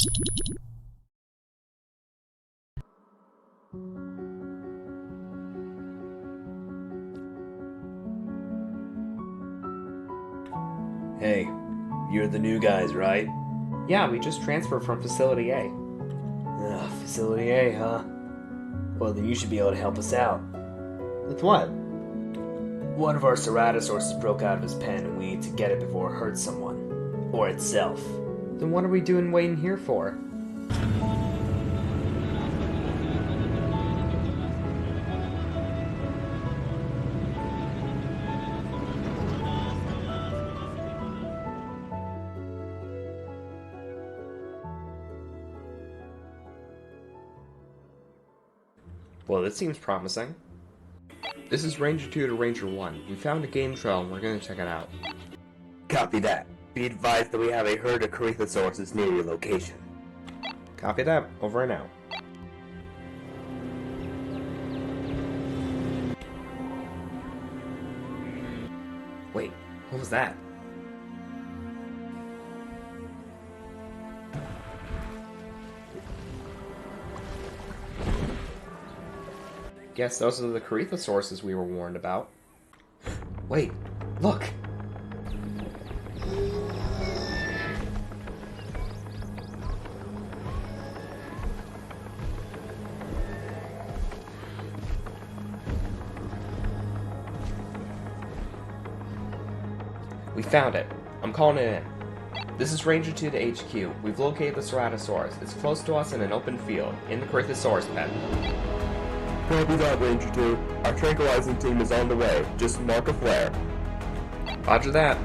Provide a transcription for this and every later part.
Hey, you're the new guys, right? Yeah, we just transferred from Facility A. Facility A, huh? Well, then you should be able to help us out. With what? One of our Ceratosaurs broke out of his pen, and we need to get it before it hurts someone. Or itself. Then what are we doing waiting here for? Well, this seems promising. This is Ranger 2 to Ranger 1. We found a Gametrail and we're gonna check it out. Copy that. Be advised that we have a herd of Ceratosaurs near your location. Copy that. Over and out. Wait, what was that? Guess those are the Ceratosaurs we were warned about. Wait, look! We found it. I'm calling it in. This is Ranger 2 to HQ. We've located the Ceratosaurus. It's close to us in an open field, in the Ceratosaurus pen. Copy that, Ranger 2. Our tranquilizing team is on the way. Just mark a flare. Roger that.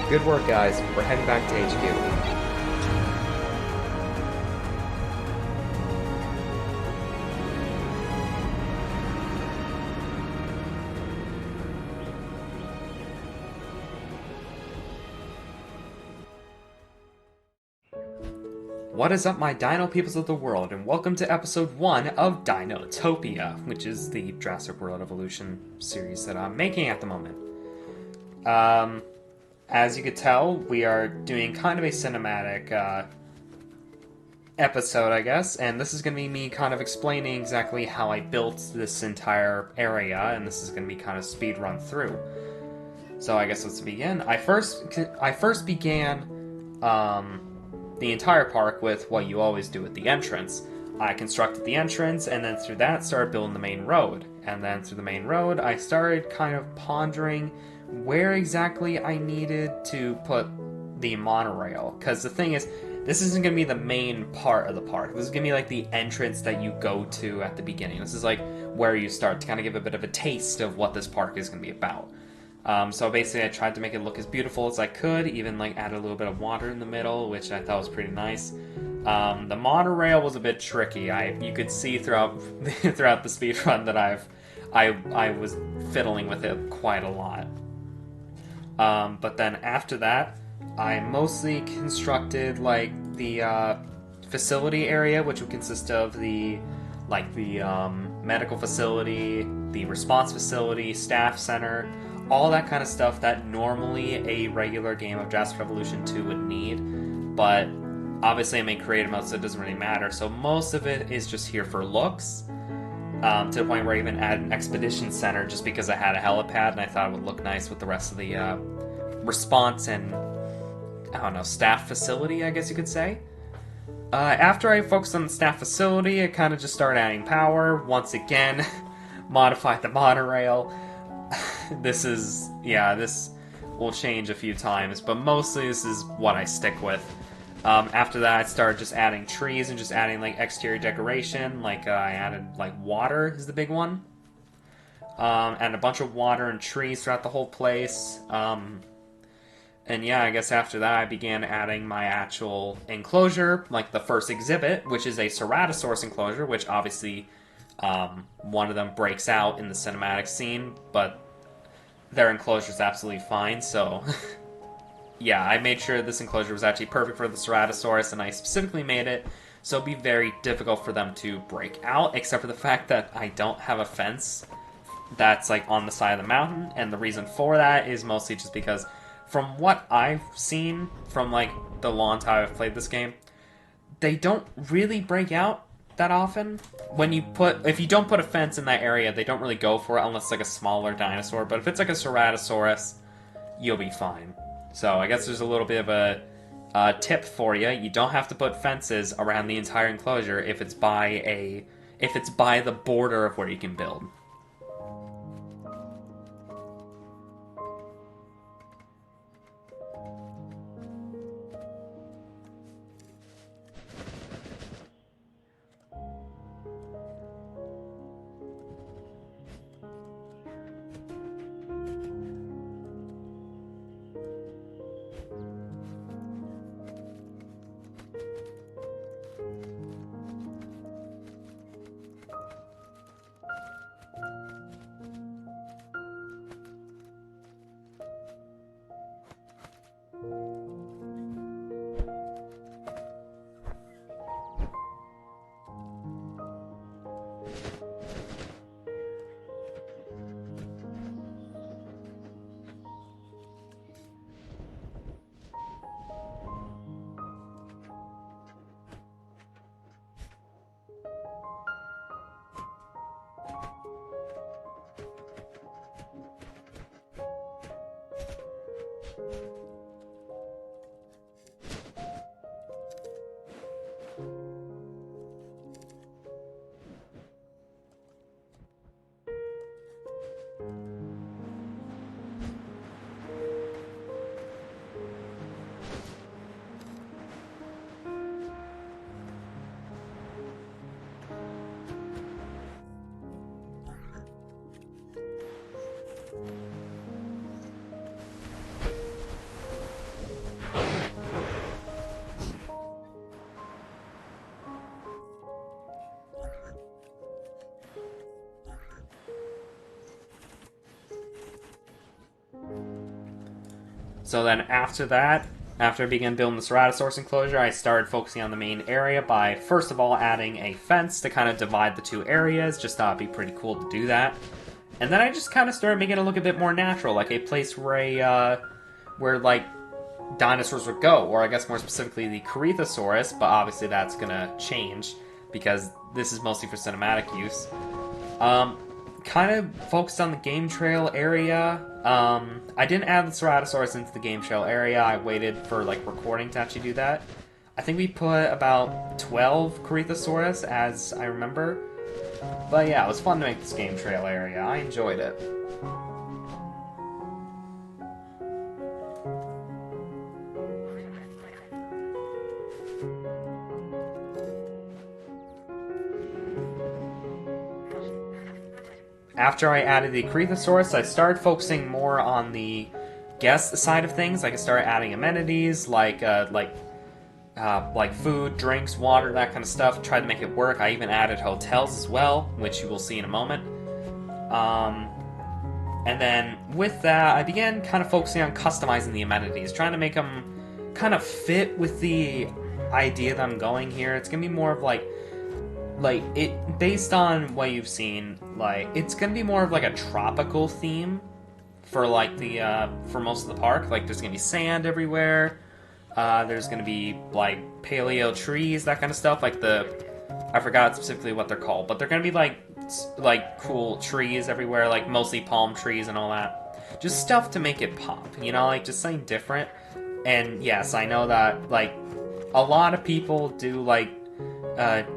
Good work, guys. We're heading back to HQ. What is up, my dino peoples of the world, and welcome to episode 1 of DinoTopia, which is the Jurassic World Evolution series that I'm making at the moment. As you could tell, we are doing kind of a cinematic episode, I guess, and this is going to be me kind of explaining exactly how I built this entire area, and this is going to be kind of speed run through. So I guess let's begin. I first began the entire park with what you always do with the entrance. I constructed the entrance, and then through that started building the main road. And then through the main road, I started kind of pondering where exactly I needed to put the monorail. Because the thing is, this isn't going to be the main part of the park. This is going to be like the entrance that you go to at the beginning. This is like where you start to kind of give a bit of a taste of what this park is going to be about. So basically I tried to make it look as beautiful as I could, even like add a little bit of water in the middle, which I thought was pretty nice. The monorail was a bit tricky. You could see throughout throughout the speedrun that I was fiddling with it quite a lot. But then after that, I mostly constructed like the facility area, which would consist of the medical facility, the response facility, staff center, all that kind of stuff that normally a regular game of Jurassic Evolution 2 would need. But obviously I made creative mode, so it doesn't really matter. So most of it is just here for looks. To the point where I even added an expedition center just because I had a helipad and I thought it would look nice with the rest of the response and, I don't know, staff facility, I guess you could say. After I focused on the staff facility, I kind of just started adding power. Once again, modified the monorail. This will change a few times, but mostly this is what I stick with. After that, I started just adding trees and just adding like exterior decoration. Like I added like water is the big one, and a bunch of water and trees throughout the whole place. And yeah, I guess after that, I began adding my actual enclosure, like the first exhibit, which is a Ceratosaurus enclosure, which obviously one of them breaks out in the cinematic scene, but their enclosure is absolutely fine, so yeah, I made sure this enclosure was actually perfect for the Ceratosaurus, and I specifically made it so it'd be very difficult for them to break out, except for the fact that I don't have a fence that's like on the side of the mountain, and the reason for that is mostly just because from what I've seen from like the long time I've played this game, they don't really break out that often. If you don't put a fence in that area, they don't really go for it unless it's like a smaller dinosaur, but if it's like a Ceratosaurus, you'll be fine. So I guess there's a little bit of a tip for you. You don't have to put fences around the entire enclosure if it's by the border of where you can build. So then after that, after I began building the Ceratosaurus enclosure, I started focusing on the main area by, first of all, adding a fence to kind of divide the two areas. Just thought it'd be pretty cool to do that. And then I just kind of started making it look a bit more natural, like a place where like, dinosaurs would go, or I guess more specifically the Ceratosaurus, but obviously that's gonna change, because this is mostly for cinematic use. Kind of focused on the Gametrail area. I didn't add the Ceratosaurus into the Gametrail area. I waited for like recording to actually do that. I think we put about 12 Ceratosaurus, as I remember. But yeah, it was fun to make this Gametrail area. I enjoyed it. After I added the Ceratosaurus, I started focusing more on the guest side of things. Like I started adding amenities, like food, drinks, water, that kind of stuff. Tried to make it work. I even added hotels as well, which you will see in a moment. And then with that, I began kind of focusing on customizing the amenities, trying to make them kind of fit with the idea that I'm going here. It's gonna be more of like it, based on what you've seen, like it's gonna be more of like a tropical theme for like the for most of the park. Like there's gonna be sand everywhere. There's gonna be like paleo trees, that kind of stuff. Like I forgot specifically what they're called, but they're gonna be like cool trees everywhere, like mostly palm trees and all that. Just stuff to make it pop, you know, like just something different. And yes, I know that like a lot of people do like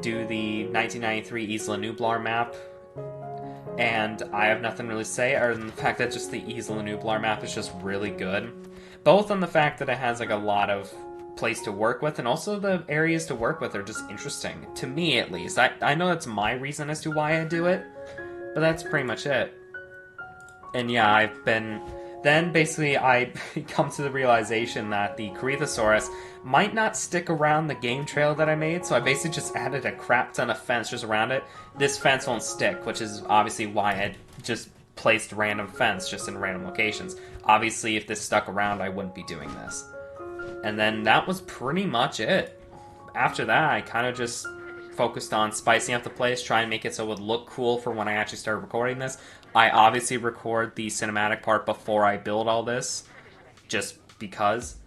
do the 1993 Isla Nublar map, and I have nothing really to say other than the fact that just the Isla Nublar map is just really good. Both on the fact that it has like a lot of place to work with, and also the areas to work with are just interesting, to me at least. I know that's my reason as to why I do it, but that's pretty much it. And yeah, then basically I come to the realization that the Ceratosaurus might not stick around the game trail that I made, so I basically just added a crap ton of fence just around it. This fence won't stick, which is obviously why I just placed random fence just in random locations. Obviously, if this stuck around, I wouldn't be doing this. And then that was pretty much it. After that, I kind of just focused on spicing up the place, trying to make it so it would look cool for when I actually started recording this. I obviously record the cinematic part before I build all this, just because.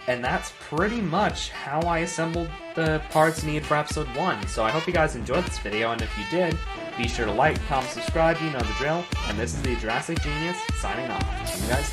And that's pretty much how I assembled the parts needed for episode 1. So I hope you guys enjoyed this video, and if you did, be sure to like, comment, subscribe, you know the drill. And this is the Jurassic Genius signing off. See you guys